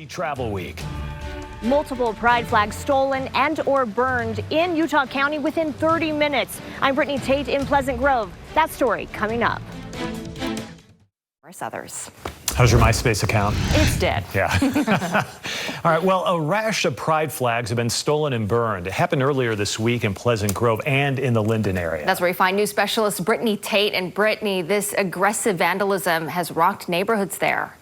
Travel Week. Multiple pride flags stolen and or burned in Utah County within 30 minutes. I'm Brittany Tate in Pleasant Grove. That story coming up. Others. How's your MySpace account? It's dead. Yeah. All right. Well, a rash of pride flags have been stolen and burned. It happened earlier this week in Pleasant Grove and in the Linden area. That's where we find news specialist Brittany Tate. And Brittany, this aggressive vandalism has rocked neighborhoods there.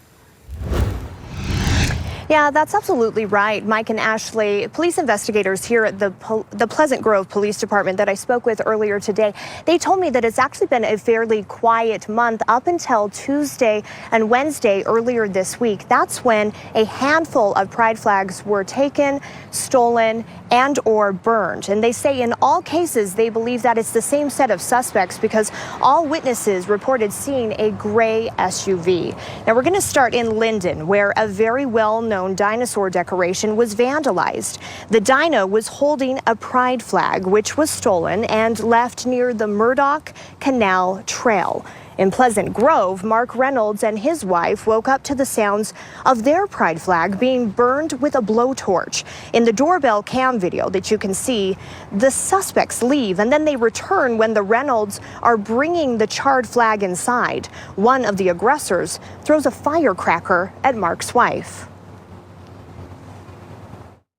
Yeah, that's absolutely right. Mike and Ashley, police investigators here at the Pleasant Grove Police Department that I spoke with earlier today, they told me that it's actually been a fairly quiet month up until Tuesday and Wednesday earlier this week. That's when a handful of pride flags were taken, stolen, and or burned. And they say in all cases, they believe that it's the same set of suspects because all witnesses reported seeing a gray SUV. Now we're going to start in Linden, where a very well-known dinosaur decoration was vandalized. The dino was holding a pride flag, which was stolen and left near the Murdoch Canal Trail. In Pleasant Grove, Mark Reynolds and his wife woke up to the sounds of their pride flag being burned with a blowtorch. In the doorbell cam video that you can see, the suspects leave and then they return when the Reynolds are bringing the charred flag inside. One of the aggressors throws a firecracker at Mark's wife.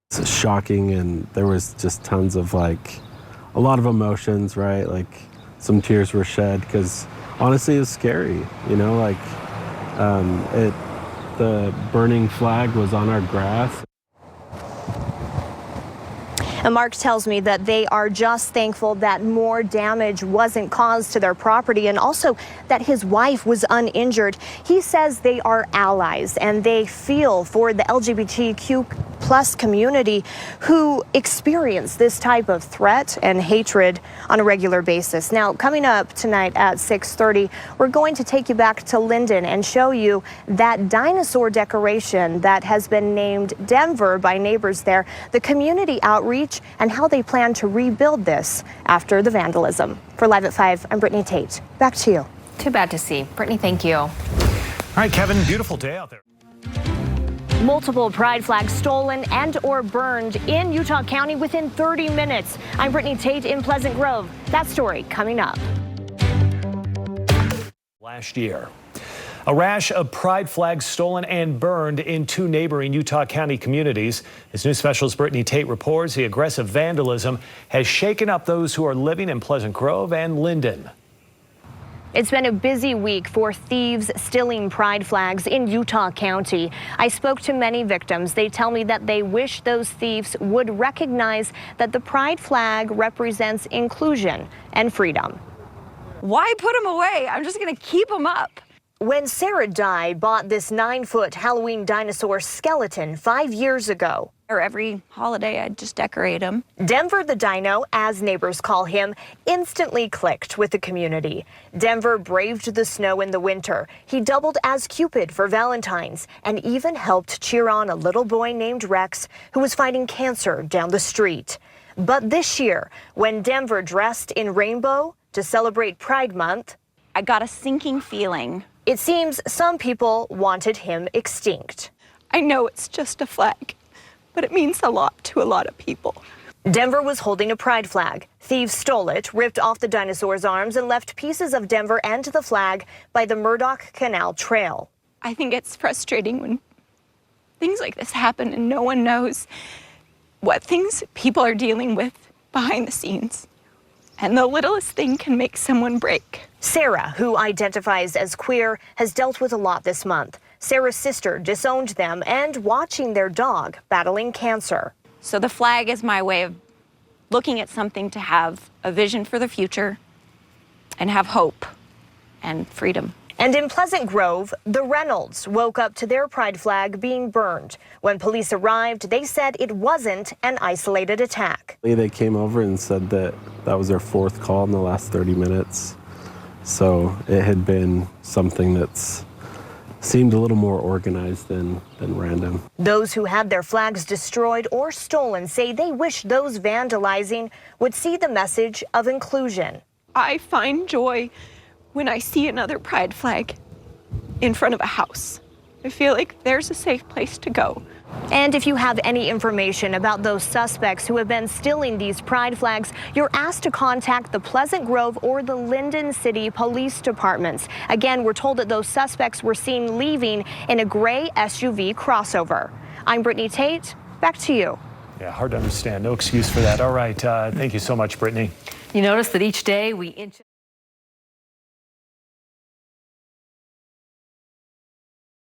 It's shocking, and there was just tons of a lot of emotions, right? Like some tears were shed because honestly it was scary, the burning flag was on our grass. And Mark tells me that they are just thankful that more damage wasn't caused to their property and also that his wife was uninjured. He says they are allies and they feel for the LGBTQ+ community who experience this type of threat and hatred on a regular basis. Now, coming up tonight at 6:30, we're going to take you back to Linden and show you that dinosaur decoration that has been named Denver by neighbors there, the community outreach, and how they plan to rebuild this after the vandalism. For Live at 5, I'm Brittany Tate. Back to you. Too bad to see. Brittany, thank you. All right, Kevin, beautiful day out there. Multiple pride flags stolen and or burned in Utah County within 30 minutes. I'm Brittany Tate in Pleasant Grove. That story coming up. Last year, a rash of pride flags stolen and burned in two neighboring Utah County communities. As news specialist Brittany Tate reports, the aggressive vandalism has shaken up those who are living in Pleasant Grove and Linden. It's been a busy week for thieves stealing pride flags in Utah County. I spoke to many victims. They tell me that they wish those thieves would recognize that the pride flag represents inclusion and freedom. Why put them away? I'm just going to keep them up. When Sarah Dye bought this 9-foot Halloween dinosaur skeleton 5 years ago, Or every holiday, I'd just decorate them. Denver the Dino, as neighbors call him, instantly clicked with the community. Denver braved the snow in the winter. He doubled as Cupid for Valentine's and even helped cheer on a little boy named Rex who was fighting cancer down the street. But this year, when Denver dressed in rainbow to celebrate Pride Month, I got a sinking feeling. It seems some people wanted him extinct. I know it's just a flag, but it means a lot to a lot of people. Denver was holding a pride flag. Thieves stole it, ripped off the dinosaur's arms, and left pieces of Denver and the flag by the Murdoch Canal Trail. I think it's frustrating when things like this happen and no one knows what things people are dealing with behind the scenes. And the littlest thing can make someone break. Sarah, who identifies as queer, has dealt with a lot this month. Sarah's sister disowned them and watching their dog battling cancer. So the flag is my way of looking at something to have a vision for the future and have hope and freedom. And in Pleasant Grove, the Reynolds woke up to their pride flag being burned. When police arrived, they said it wasn't an isolated attack. They came over and said that that was their fourth call in the last 30 minutes. So it had been something that's seemed a little more organized than random. Those who had their flags destroyed or stolen say they wish those vandalizing would see the message of inclusion. I find joy when I see another pride flag in front of a house. I feel like there's a safe place to go. And if you have any information about those suspects who have been stealing these pride flags, you're asked to contact the Pleasant Grove or the Linden City Police Departments. Again, we're told that those suspects were seen leaving in a gray SUV crossover. I'm Brittany Tate. Back to you. Yeah, hard to understand. No excuse for that. All right. Thank you so much, Brittany. You notice that each day we inch